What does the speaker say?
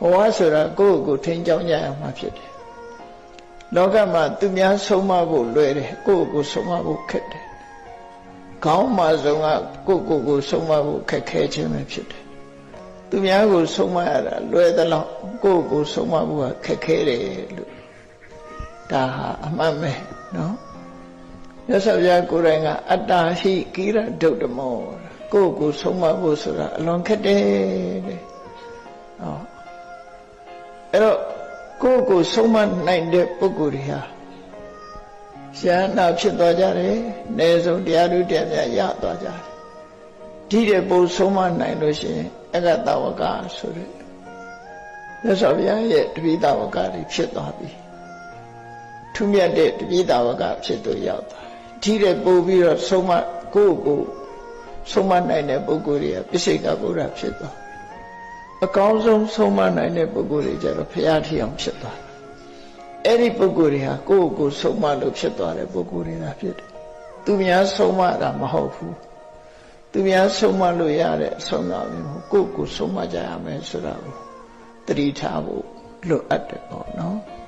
ဘဝဆိုတာကိုယ့်ကိုထိန်းကျောင်းကြရမှာဖြစ်တယ်လောကမှာသူများဆုံးမဖို့လွယ်တယ်ကိုယ့်ကိုဆုံးမဖို့ခက်တယ်ခေါင်းမှာဆုံးကကိုယ့်ကိုဆုံးမဖို့ခက်ခဲခြင်းပဲဖြစ်တယ်သူများကိုဆုံးမရတာလွယ်သလောက်ကိုယ့်ကိုဆုံးမဖို့ခက်ခဲတယ်လို့ဒါဟာအမှန်ပဲနော်မြတ်စွာဘုရားကိုယ်တိုင်ကအတ္တဟိကိရဒုဒ္ဓမောကိုယ့်ကိုဆုံးမဖို့ဆိုတာအလွန်ခက်တယ်တဲ့အဲ့တော့ကိုယ့်ကိုဆုံးမနိုင်တဲ့ပုဂ္ဂိုလ်တွေဟာဉာဏ်နာဖြစ်သွားကြတယ်။နေဆုံးတရားဓုတရားများရသွားကြတယ်။ဒီတဲ့ပုံဆုံးမနိုင်လို့ရှိရင်အဂတဝကဆိုတဲ့မြတ်စွာဘုရားရဲ့တပိဋကဝကတွေဖြစ်သွားပြီ။ထူးမြတ်တဲ့တပိဋကဝကဖြစ်သူရောက်သွားတယ်။ဒီတဲ့ပို့ပြီးတော့ဆုံးမကိုယ့်ကိုဆုံးမနိုင်တဲ့ပုဂ္ဂိုလ်တွေကပိစိကဗုဒ္ဓဖြစ်သွားတယ်။အကောင်းဆုံးဆုံးမနိုင်တဲ့ပုဂ္ဂိုလ်တွေကြတော့ဘုရားထီအောင်ဖြစ်သွားတယ်အဲ့ဒီပုဂ္ဂိုလ်တွေဟာကိုယ့်ကိုဆုံးမလို့ဖြစ်သွားတဲ့ပုဂ္ဂိုလ်တွေသာဖြစ်တယ်။သူများဆုံးမတာမဟုတ်ဘူး။သူများဆုံးမလို့ရတဲ့အဆုံးအမမျိုးကိုယ့်ကိုဆုံးမကြရမယ်ဆိုတာကိုသတိထားဖို့လိုအပ်တယ်ပေါ့နော်။